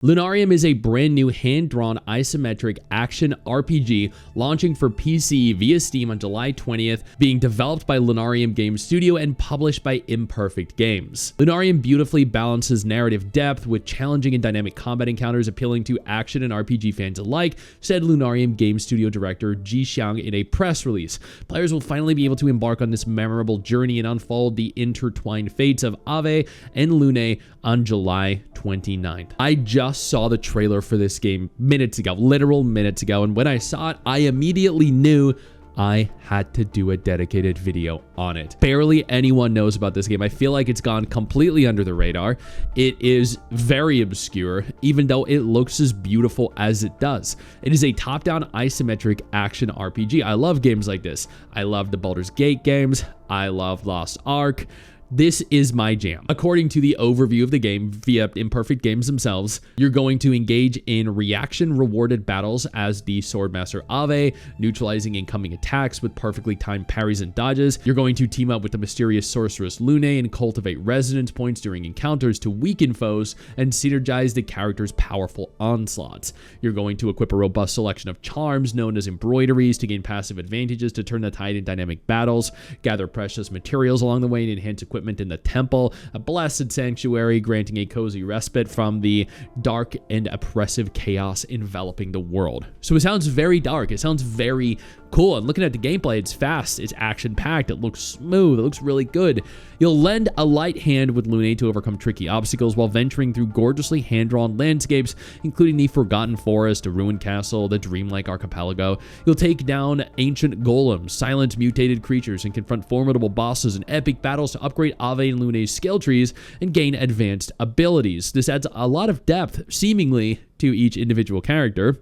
Lunarium is a brand new hand-drawn isometric action RPG launching for PC via Steam on July 20th, being developed by Lunarium Game Studio and published by Imperfect Games. Lunarium beautifully balances narrative depth with challenging and dynamic combat encounters appealing to action and RPG fans alike, said Lunarium Game Studio director Ji Xiang in a press release. Players will finally be able to embark on this memorable journey and unfold the intertwined fates of Ave and Lune on July 29th. I just saw the trailer for this game minutes ago, literal minutes ago, and when I saw it, I immediately knew I had to do a dedicated video on it. Barely anyone knows about this game. I feel like it's gone completely under the radar. It is very obscure, even though it looks as beautiful as it does. It is a top-down isometric action RPG. I love games like this. I love the Baldur's Gate games. I love Lost Ark. This is my jam. According to the overview of the game via Imperfect Games themselves, you're going to engage in reaction-rewarded battles as the Swordmaster Ave, neutralizing incoming attacks with perfectly timed parries and dodges. You're going to team up with the mysterious sorceress Lune and cultivate resonance points during encounters to weaken foes and synergize the character's powerful onslaughts. You're going to equip a robust selection of charms known as embroideries to gain passive advantages to turn the tide in dynamic battles, gather precious materials along the way, and enhance equipment in the temple, a blessed sanctuary granting a cozy respite from the dark and oppressive chaos enveloping the world. So it sounds very dark. It sounds very cool. And looking at the gameplay, it's fast, it's action-packed, it looks smooth, it looks really good. You'll lend a light hand with Lune to overcome tricky obstacles while venturing through gorgeously hand-drawn landscapes, including the Forgotten Forest, a ruined castle, the dreamlike archipelago. You'll take down ancient golems, silent mutated creatures, and confront formidable bosses in epic battles to upgrade Ave and Lune's skill trees and gain advanced abilities. This adds a lot of depth, seemingly, to each individual character.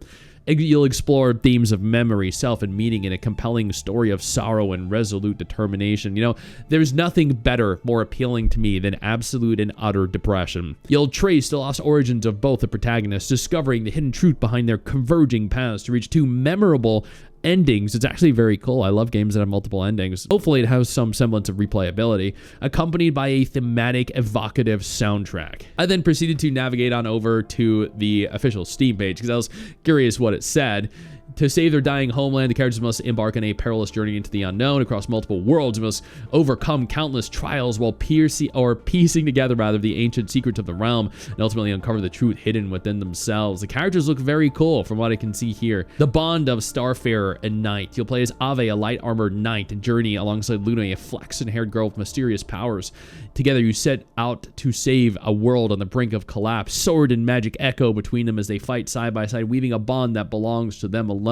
You'll explore themes of memory, self, and meaning in a compelling story of sorrow and resolute determination. You know, there's nothing better, more appealing to me than absolute and utter depression. You'll trace the lost origins of both the protagonists, discovering the hidden truth behind their converging paths to reach two memorable endings. It's actually very cool. I love games that have multiple endings. Hopefully it has some semblance of replayability, accompanied by a thematic, evocative soundtrack. I then proceeded to navigate on over to the official Steam page because I was curious what it said. To save their dying homeland, the characters must embark on a perilous journey into the unknown across multiple worlds and must overcome countless trials while piecing together the ancient secrets of the realm and ultimately uncover the truth hidden within themselves. The characters look very cool from what I can see here. The bond of Starfarer and Knight. You'll play as Ave, a light-armored knight, and journey alongside Lune, a flaxen-haired girl with mysterious powers. Together, you set out to save a world on the brink of collapse. Sword and magic echo between them as they fight side by side, weaving a bond that belongs to them alone.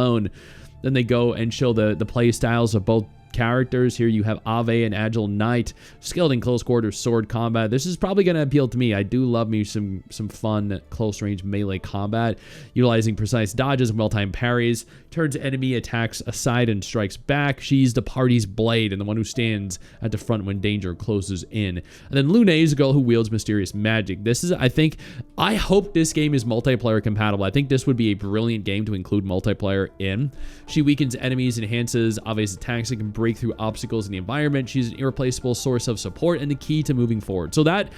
Then they go and show the play styles of both characters. Here you have Ave, an agile knight, skilled in close quarters sword combat. This is probably going to appeal to me. I do love me some fun close range melee combat, utilizing precise dodges and well-timed parries, turns enemy attacks aside and strikes back. She's the party's blade and the one who stands at the front when danger closes in. And then Lune is a girl who wields mysterious magic. This is, I hope this game is multiplayer compatible. I think this would be a brilliant game to include multiplayer in. She weakens enemies, enhances Ave's attacks, and can break through obstacles in the environment. She's an irreplaceable source of support and the key to moving forward. So that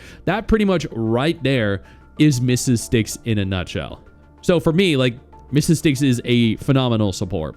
pretty much right there is Mrs. Styx in a nutshell. So for me, like, Mrs. Styx is a phenomenal support.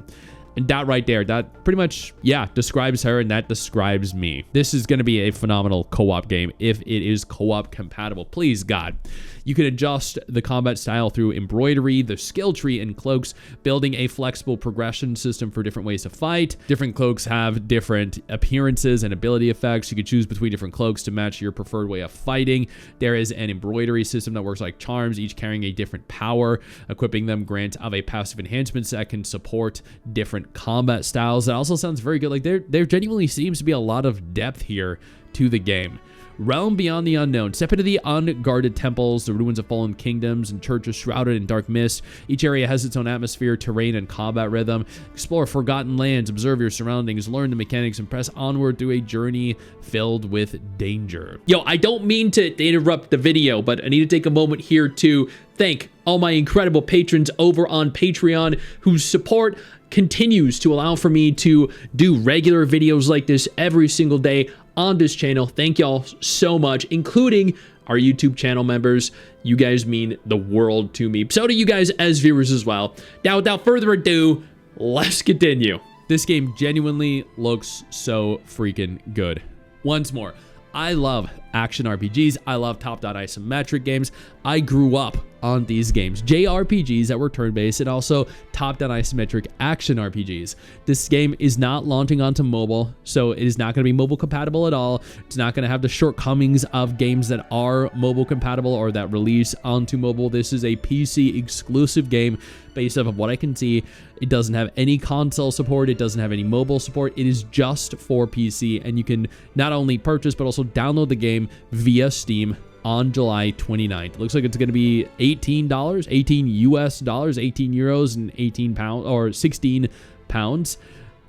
And that right there, that pretty much, yeah, describes her, and that describes me. This is going to be a phenomenal co-op game if it is co-op compatible. Please, God. You can adjust the combat style through embroidery, the skill tree, and cloaks, building a flexible progression system for different ways to fight. Different cloaks have different appearances and ability effects. You can choose between different cloaks to match your preferred way of fighting. There is an embroidery system that works like charms, each carrying a different power. Equipping them grants Ave passive enhancements that can support different combat styles. That also sounds very good. Like, there genuinely seems to be a lot of depth here to the game. Realm beyond the unknown. Step into the unguarded temples, the ruins of fallen kingdoms, and churches shrouded in dark mist. Each area has its own atmosphere, terrain, and combat rhythm. Explore forgotten lands, observe your surroundings, learn the mechanics, and press onward through a journey filled with danger. Yo, I don't mean to interrupt the video, but I need to take a moment here to thank all my incredible patrons over on Patreon whose support continues to allow for me to do regular videos like this every single day on this channel. Thank y'all so much, including our YouTube channel members. You guys mean the world to me. So do you guys as viewers as well. Now, without further ado, let's continue. This game genuinely looks so freaking good. Once more, I love action RPGs. I love top-down isometric games. I grew up on these games, JRPGs that were turn-based and also top-down isometric action RPGs. This game is not launching onto mobile, so it is not going to be mobile compatible at all. It's not going to have the shortcomings of games that are mobile compatible or that release onto mobile. This is a PC exclusive game based off of what I can see. It doesn't have any console support. It doesn't have any mobile support. It is just for PC, and you can not only purchase but also download the game via Steam on July 29th. Looks like it's going to be $18, 18 US dollars, 18 euros, and 18 pounds or 16 pounds.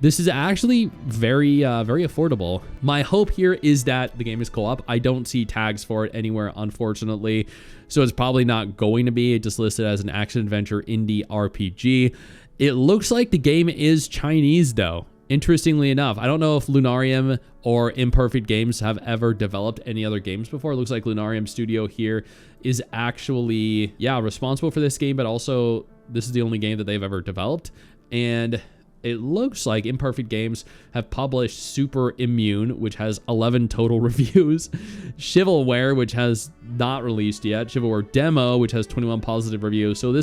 This is actually very affordable. My hope here is that the game is co-op. I don't see tags for it anywhere, unfortunately, so it's probably not going to be. It just listed as an action-adventure indie RPG. It looks like the game is Chinese, though. Interestingly enough, I don't know if Lunarium or Imperfect Games have ever developed any other games before. It looks like Lunarium Studio here is actually, responsible for this game, but also this is the only game that they've ever developed. And it looks like Imperfect Games have published Super Immune, which has 11 total reviews, Chivalware, which has not released yet, Chivalware Demo, which has 21 positive reviews. So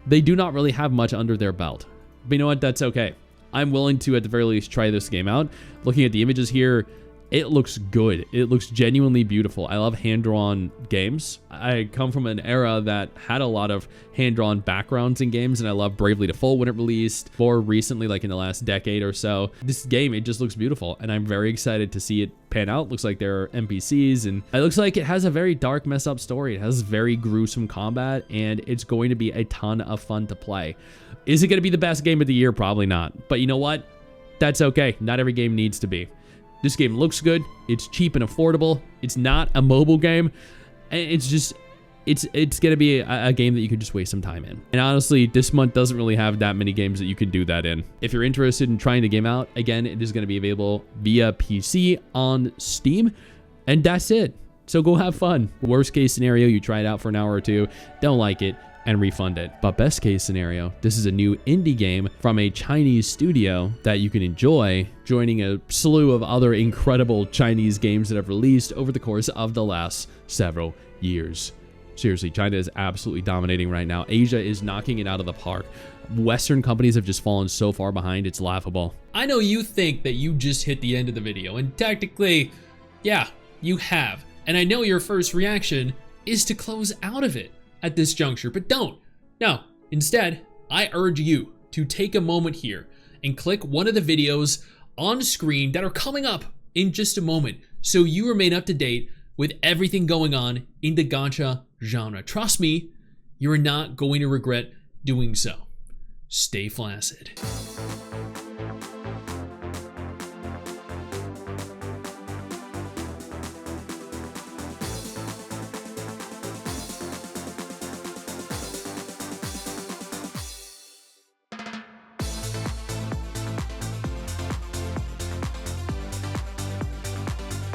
they do not really have much under their belt. But you know what? That's okay. I'm willing to, at the very least, try this game out. Looking at the images here, it looks good. It looks genuinely beautiful. I love hand-drawn games. I come from an era that had a lot of hand-drawn backgrounds in games, and I love Bravely Default when it released, more recently, like in the last decade or so. This game, it just looks beautiful, and I'm very excited to see it pan out. Looks like there are NPCs, and it looks like it has a very dark, messed up story. It has very gruesome combat, and it's going to be a ton of fun to play. Is it going to be the best game of the year? Probably not. But you know what? That's okay. Not every game needs to be. This game looks good. It's cheap and affordable. It's not a mobile game. It's just, it's going to be a game that you can just waste some time in. And honestly, this month doesn't really have that many games that you can do that in. If you're interested in trying the game out, again, it is going to be available via PC on Steam. And that's it. So go have fun. Worst case scenario, you try it out for an hour or two, don't like it, and refund it. But best case scenario, this is a new indie game from a Chinese studio that you can enjoy, joining a slew of other incredible Chinese games that have released over the course of the last several years. Seriously, China is absolutely dominating right now. Asia is knocking it out of the park. Western companies have just fallen so far behind, it's laughable. I know you think that you just hit the end of the video, and technically, yeah, you have. And I know your first reaction is to close out of it at this juncture, but don't. No, instead, I urge you to take a moment here and click one of the videos on screen that are coming up in just a moment so you remain up to date with everything going on in the gacha genre. Trust me, you're not going to regret doing so. Stay flaccid.